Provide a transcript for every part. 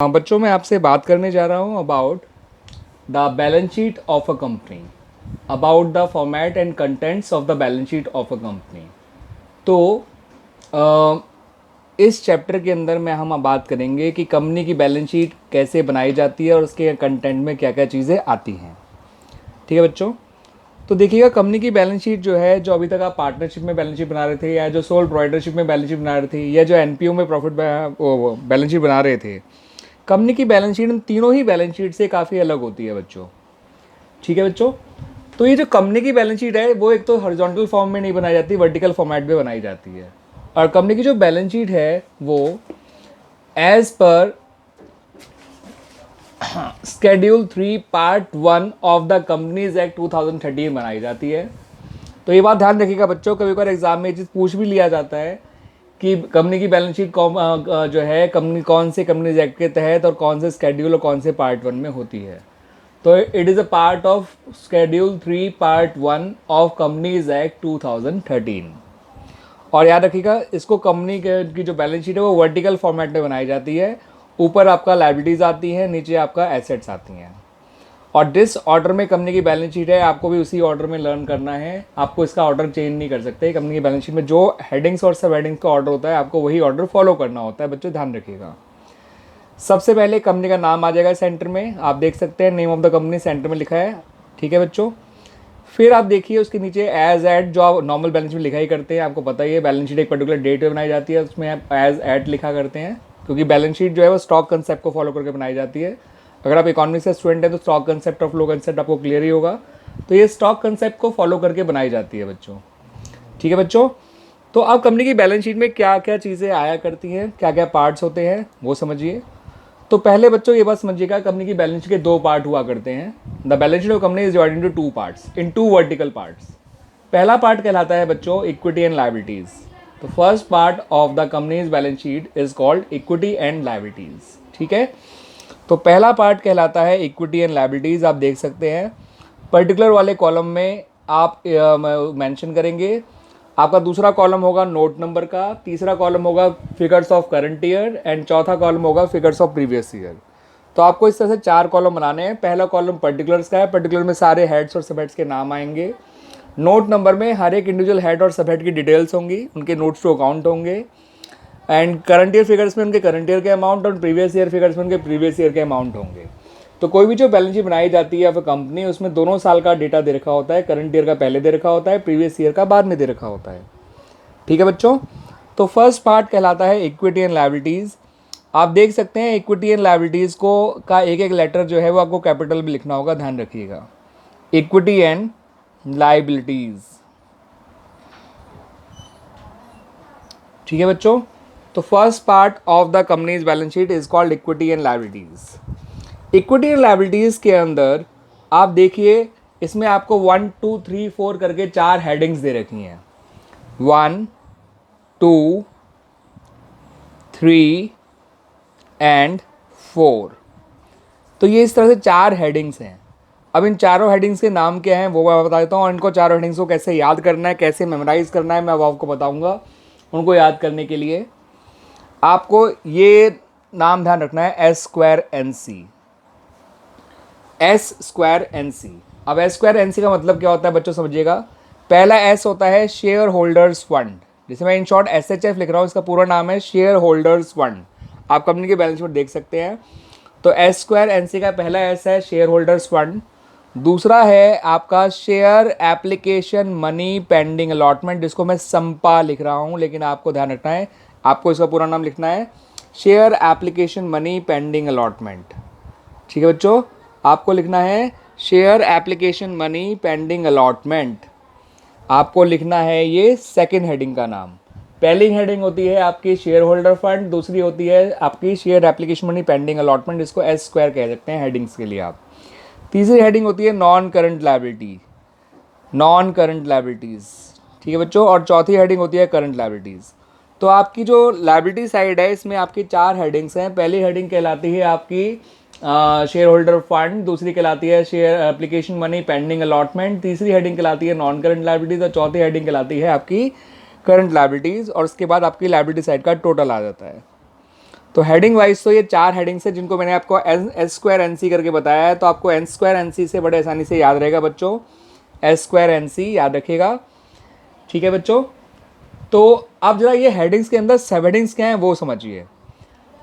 हाँ बच्चों, मैं आपसे बात करने जा रहा हूँ about the balance sheet of a company, about the format and contents of the balance sheet of a company. तो अ, इस चैप्टर के अंदर में हम बात करेंगे कि कंपनी की बैलेंस शीट कैसे बनाई जाती है और उसके कंटेंट में क्या क्या चीज़ें आती हैं। ठीक है बच्चों, तो देखिएगा कंपनी की बैलेंस शीट जो है, जो अभी तक आप पार्टनरशिप में बैलेंस शीट बना रहे थे, या जो सोल प्रोप्राइटरशिप में बैलेंस शीट बना रहे थे, या जो एनपीओ में प्रॉफिट बैलेंस शीट बना रहे थे, कंपनी की बैलेंस शीट इन तीनों ही बैलेंस शीट से काफ़ी अलग होती है बच्चों। ठीक है बच्चों, तो ये जो कंपनी की बैलेंस शीट है वो एक तो हॉरिजॉन्टल फॉर्म में नहीं बनाई जाती, वर्टिकल फॉर्मेट में बनाई जाती है। और कंपनी की जो बैलेंस शीट है वो as per schedule 3 part 1 of the companies act 2013 बनाई जाती है। तो ये बात ध्यान रखिएगा बच्चों, कभी कभार एग्जाम में ये चीज़ पूछ भी लिया जाता है कि कंपनी की बैलेंस शीट जो है कंपनी कौन से कंपनीज एक्ट के तहत और कौन से स्केड्यूल और कौन से पार्ट 1 में होती है। तो it is a part of schedule 3 part 1 of companies act 2013। और याद रखिएगा, इसको कंपनी की जो बैलेंस शीट है वो वर्टिकल फॉर्मेट में बनाई जाती है। ऊपर आपका लायबिलिटीज़ आती है, नीचे आपका एसेट्स आती हैं। और जिस ऑर्डर में कंपनी की बैलेंस शीट है आपको भी उसी ऑर्डर में लर्न करना है, आपको इसका ऑर्डर चेंज नहीं कर सकते। कंपनी की बैलेंस शीट में जो हेडिंग्स और सब हेडिंग्स का ऑर्डर होता है आपको वही ऑर्डर फॉलो करना होता है। बच्चों ध्यान रखिएगा, सबसे पहले कंपनी का नाम आ जाएगा सेंटर में, आप देख सकते हैं name of the company centre में लिखा है। ठीक है बच्चों, फिर आप देखिए उसके नीचे एज एट, जो आप नॉर्मल बैलेंस शीट लिखा ही करते हैं, आपको पता ही है बैलेंस शीट एक पर्टिकुलर डेट पे बनाई जाती है, उसमें आप एज एट लिखा करते हैं, क्योंकि बैलेंस शीट जो है वो स्टॉक कंसेप्ट को फॉलो करके बनाई जाती है। अगर आप इकोनॉमिक्स के स्टूडेंट हैं तो स्टॉक कंसेप्ट और फ्लो कंसेप्ट आपको क्लियर ही होगा। तो ये स्टॉक कंसेप्ट को फॉलो करके बनाई जाती है बच्चों। ठीक है बच्चों, तो अब कंपनी की बैलेंस शीट में क्या क्या चीज़ें आया करती हैं, क्या क्या पार्ट्स होते हैं वो समझिए। तो पहले बच्चों ये बात समझिएगा, कंपनी की बैलेंस शीट के दो पार्ट हुआ करते हैं। The balance sheet of company is divided into two parts, in two vertical parts. पहला पार्ट कहलाता है बच्चों इक्विटी एंड लायबिलिटीज। तो first part of the companies balance sheet is called equity and liabilities. ठीक है, तो पहला पार्ट कहलाता है इक्विटी एंड लायबिलिटीज। आप देख सकते हैं पर्टिकुलर वाले कॉलम में आप मेंशन करेंगे। आपका दूसरा कॉलम होगा नोट नंबर का, तीसरा कॉलम होगा figures of current year and चौथा कॉलम होगा फिगर्स ऑफ प्रीवियस ईयर। तो आपको इस तरह से चार कॉलम बनाने हैं। पहला कॉलम पर्टिकुलर्स का है, पर्टिकुलर में सारे हेड्स और सब हेड्स के नाम आएंगे। नोट नंबर में हर एक इंडिविजुअल हेड और सब हेड की डिटेल्स होंगी, उनके नोट्स टू अकाउंट होंगे। एंड करंट ईयर फिगर्स में उनके करंट ईयर के अमाउंट और प्रीवियस ईयर फिगर्स में उनके प्रीवियस ईयर के अमाउंट होंगे। तो कोई भी जो बैलेंस शीट बनाई जाती है फॉर कंपनी, उसमें दोनों साल का डेटा दे रखा होता है, करंट ईयर का पहले दे रखा होता है, प्रीवियस ईयर का बाद में दे रखा होता है। ठीक है बच्चों, तो फर्स्ट पार्ट कहलाता है इक्विटी एंड लायबिलिटीज़। आप देख सकते हैं इक्विटी एंड लायबिलिटीज़ को का एक एक लेटर जो है वो आपको कैपिटल में लिखना होगा, ध्यान रखिएगा। Equity and liabilities. ठीक है बच्चों, तो first part of the companies balance sheet is called equity and liabilities. Equity and liabilities के अंदर आप देखिए, इसमें आपको 1 2 3 4 करके चार हेडिंग्स दे रखी हैं। 1 2 3 एंड 4। तो ये इस तरह से चार हेडिंग्स हैं। अब इन चारों हेडिंग्स के नाम क्या हैं वो मैं बता देता हूँ, और इनको चारों हेडिंग्स को कैसे याद करना है, कैसे मेमोराइज करना है, मैं अब आपको बताऊँगा। उनको याद करने के लिए आपको ये नाम ध्यान रखना है, S square N C. S square N C. अब एस स्क्वायर एन सी का मतलब क्या होता है बच्चों, समझिएगा। पहला एस होता है शेयर होल्डर्स फंड, जिसे मैं in short S H F लिख रहा हूँ, इसका पूरा नाम है शेयर होल्डर्स फंड। आप कंपनी के बैलेंस शीट देख सकते हैं। तो एस स्क्वायर एन सी का पहला एस है शेयर होल्डर्स फंड। दूसरा है आपका share application money pending allotment, जिसको मैं संपा लिख रहा हूँ, लेकिन आपको ध्यान रखना है, आपको इसका पूरा नाम लिखना है share application money pending allotment. ठीक है बच्चों, आपको लिखना है share application money pending allotment. आपको लिखना है ये सेकंड हेडिंग का नाम। पहली हेडिंग होती है आपकी शेयर होल्डर फंड, दूसरी होती है आपकी share application money pending allotment, जिसको एस स्क्वायर कह सकते हैं हेडिंग्स के लिए आप। तीसरी हेडिंग होती है non current liability, non current liabilities. ठीक है बच्चों, और चौथी हेडिंग होती है करंट लायबिलिटीज़। तो आपकी जो लायबिलिटी साइड है इसमें आपकी चार हेडिंग्स हैं। पहली हेडिंग कहलाती है आपकी शेयर होल्डर फंड, दूसरी कहलाती है share application money pending allotment, तीसरी हेडिंग कहलाती है नॉन करंट लायबिलिटीज़, और चौथी हेडिंग कहलाती है आपकी करंट लायबिलिटीज़। और उसके बाद आपकी लायबिलिटी साइड का टोटल आ जाता है। तो हेडिंग वाइज तो ये 4 हेडिंग्स है जिनको मैंने आपको एस स्क्वायर एन सी करके बताया है, तो आपको एन स्क्वायर एन सी से बड़े आसानी से याद रहेगा बच्चों, एस स्क्वायर एन सी याद रखिएगा। ठीक है बच्चों, तो अब जरा ये हेडिंग्स के अंदर सब हेडिंग्स क्या हैं वो समझिए।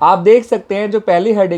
आप देख सकते हैं जो पहली हेडिंग